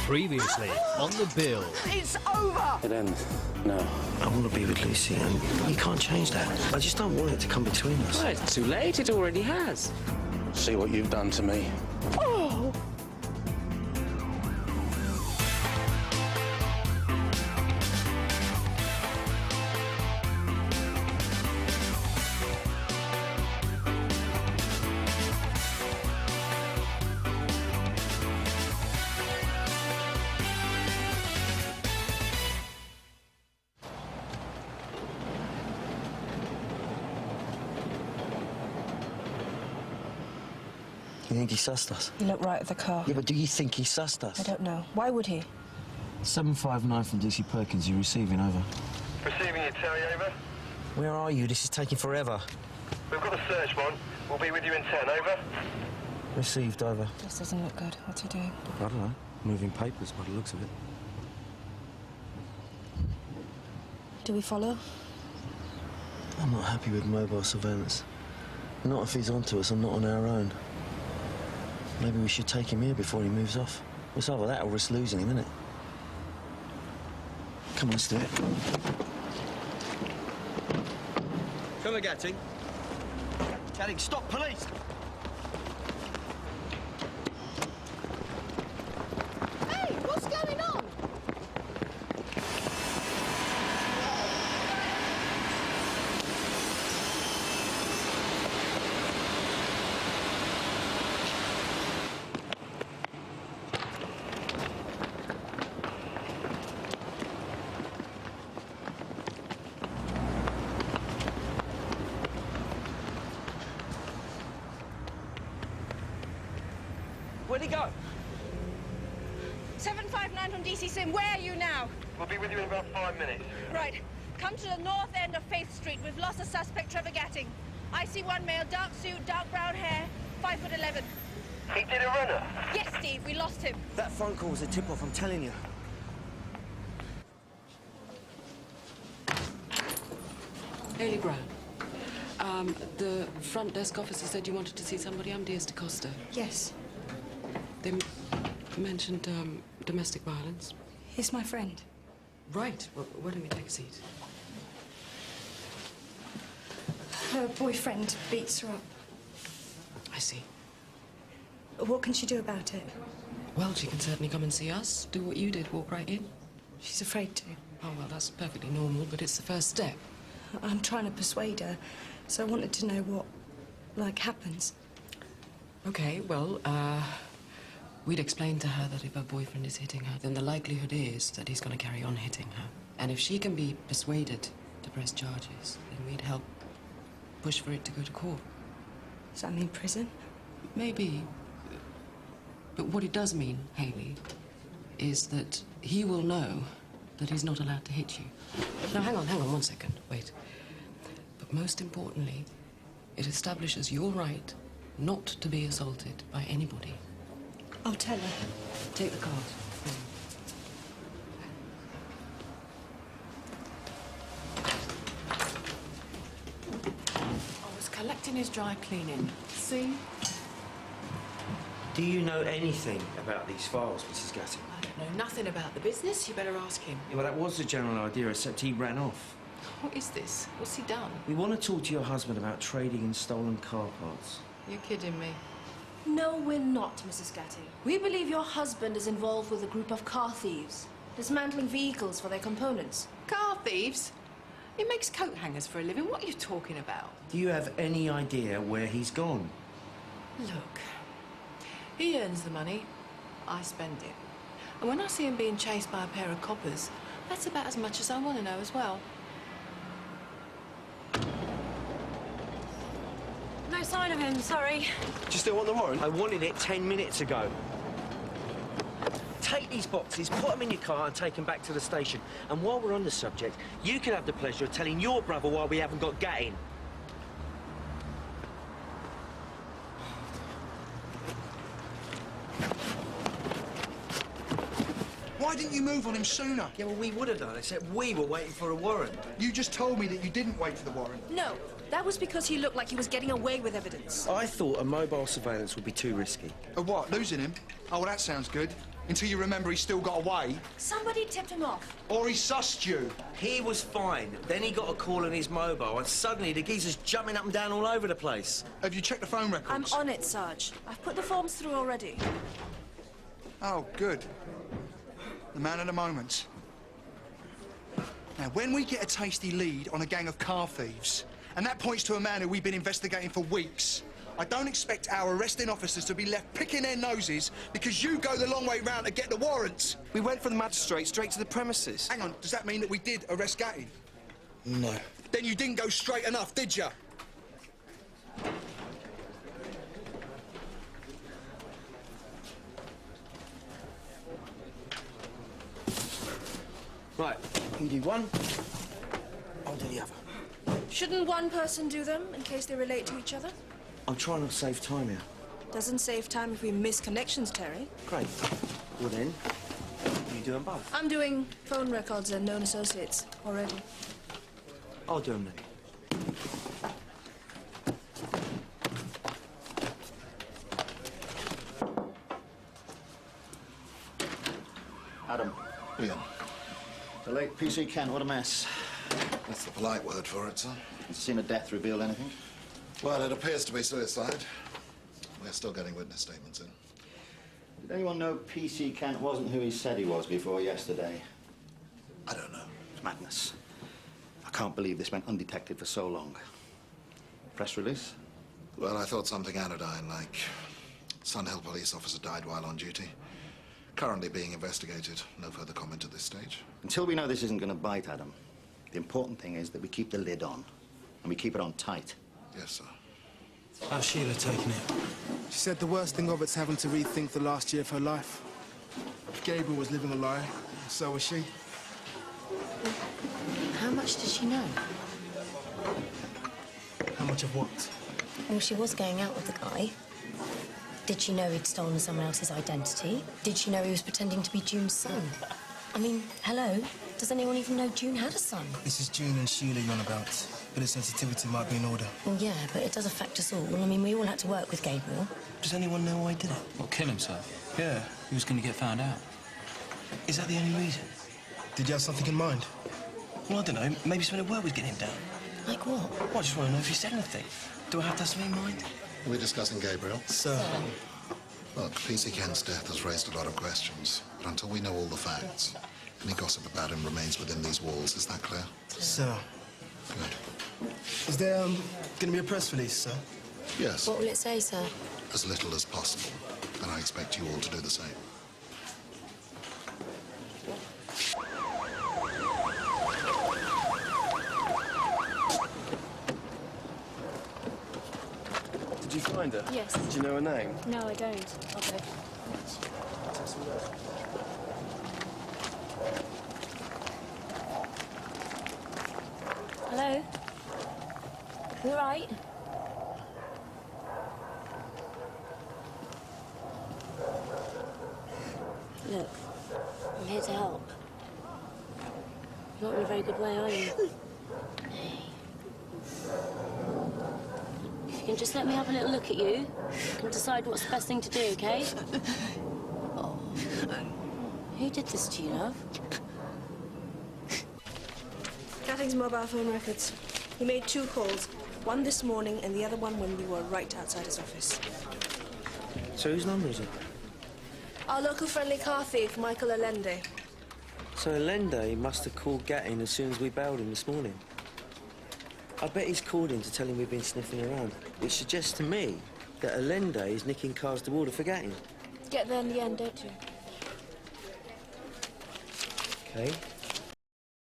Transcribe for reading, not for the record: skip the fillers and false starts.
Previously on The Bill. It's over! It ends now. I want to be with Lucy, and you can't change that. I just don't want it to come between us. Well, it's too late. It already has. See what you've done to me. Oh! You think he sussed us? You look right at the car. Yeah, but do you think he sussed us? I don't know. Why would he? 759 from DC Perkins. You receiving, over. Receiving it, Terry, over. Where are you? This is taking forever. We've got a search warrant. We'll be with you in 10, over. Received, over. This doesn't look good. What's he doing? I don't know. Moving papers by the looks of it. Do we follow? I'm not happy with mobile surveillance. Not if he's onto us and not on our own. Maybe we should take him here before he moves off. It's either that or risk losing him, isn't it? Come on, let's do it. Come on, Gatting. Gatting, stop, police! Hey, what's going on? Where'd he go? 759 from DC Sim, where are you now? We'll be with you in about 5 minutes. Right, come to the north end of Faith Street. We've lost a suspect, Trevor Gatting. I see one male, dark suit, dark brown hair, 5'11". He did a runner. Yes, Steve, we lost him. That phone call was a tip-off, I'm telling you. Hayley Brown. The front desk officer said you wanted to see somebody. I'm Diaz DaCosta. Yes. They mentioned domestic violence. He's my friend. Right. Well, why don't we take a seat? Her boyfriend beats her up. I see. What can she do about it? Well, she can certainly come and see us. Do what you did, walk right in. She's afraid to. Oh, well, that's perfectly normal, but it's the first step. I'm trying to persuade her, so I wanted to know what, happens. Okay, well, we'd explain to her that if her boyfriend is hitting her, then the likelihood is that he's going to carry on hitting her. And if she can be persuaded to press charges, then we'd help push for it to go to court. Does that mean prison? Maybe. But what it does mean, Hayley, is that he will know that he's not allowed to hit you. Now, hang on 1 second. Wait. But most importantly, it establishes your right not to be assaulted by anybody. I'll tell her. Take the card. I was collecting his dry cleaning. See? Do you know anything about these files, Mrs. Gatting? I don't know nothing about the business. You better ask him. Yeah, well, that was the general idea, except he ran off. What is this? What's he done? We want to talk to your husband about trading in stolen car parts. You're kidding me. No, we're not, Mrs. Gatting. We believe your husband is involved with a group of car thieves, dismantling vehicles for their components. Car thieves? He makes coat hangers for a living. What are you talking about? Do you have any idea where he's gone? Look, he earns the money. I spend it. And when I see him being chased by a pair of coppers, that's about as much as I want to know as well. No sign of him, sorry. Do you still want the warrant? I wanted it 10 minutes ago. Take these boxes, put them in your car and take them back to the station. And while we're on the subject, you can have the pleasure of telling your brother why we haven't got Gatting. Why didn't you move on him sooner? Yeah, well, we would have done, except we were waiting for a warrant. You just told me that you didn't wait for the warrant. No, that was because he looked like he was getting away with evidence. I thought a mobile surveillance would be too risky. A what, losing him? Oh, well, that sounds good. until you remember he's still got away. Somebody tipped him off. Or he sussed you. He was fine. Then he got a call on his mobile, and suddenly the geezer's jumping up and down all over the place. Have you checked the phone records? I'm on it, Sarge. I've put the forms through already. Oh, good. The man of the moment. Now, when we get a tasty lead on a gang of car thieves, and that points to a man who we've been investigating for weeks, I don't expect our arresting officers to be left picking their noses because you go the long way round to get the warrants. We went from the magistrate straight to the premises. Hang on, does that mean that we did arrest Gatting? No. Then you didn't go straight enough, did you? Right, you do one, I'll do the other. Shouldn't one person do them in case they relate to each other? I'm trying to save time here. Doesn't save time if we miss connections, Terry. Great. Well then, you do them both. I'm doing phone records and known associates already. I'll do them then. Adam. Ian. The late P.C. Kent, what a mess. That's the polite word for it, sir. Has the scene of death revealed anything? Well, it appears to be suicide. We're still getting witness statements in. Did anyone know P.C. Kent wasn't who he said he was before yesterday? I don't know. It's madness. I can't believe this went undetected for so long. Press release? Well, I thought something anodyne, like Sun Hill police officer died while on duty. Currently being investigated. No further comment at this stage. Until we know this isn't going to bite, Adam, the important thing is that we keep the lid on. And we keep it on tight. Yes, sir. How's Sheila taking it? She said the worst thing of it's having to rethink the last year of her life. Gabriel was living a lie, so was she. How much did she know? How much of what? Well, she was going out with the guy. Did she know he'd stolen someone else's identity? Did she know he was pretending to be June's son? I mean, hello? Does anyone even know June had a son? This is June and Sheila you're on about. Bit of sensitivity might be in order. Well, yeah, but it does affect us all. I mean, we all had to work with Gabriel. Does anyone know why he did it? Well, kill himself. Yeah. He was going to get found out. Is that the only reason? Did you have something in mind? Well, I don't know. Maybe something at work was getting him down. Like what? Well, I just want to know if he said anything. Do I have to have something in mind? Are we discussing Gabriel? Sir. Look, P.C. Kent's death has raised a lot of questions. But until we know all the facts, any gossip about him remains within these walls. Is that clear? Sir. Good. Is there, going to be a press release, sir? Yes. What will it say, sir? As little as possible. And I expect you all to do the same. Did you find her? Yes. Do you know her name? No, I don't. Okay. Hello? You all right? Look, I'm here to help. You're not in a very good way, are you? Hey. If you can just let me have a little look at you, I can decide what's the best thing to do, okay? Oh. Who did this to you, love? Gatting's mobile phone records. He made 2 calls. One this morning and the other one when we were right outside his office. So whose number is it? Our local friendly car thief, Michael Allende. So Allende must have called Gatting as soon as we bailed him this morning. I bet he's called him to tell him we've been sniffing around, which suggests to me that Allende is nicking cars to order for Gatting. Get there in the end, don't you? Okay.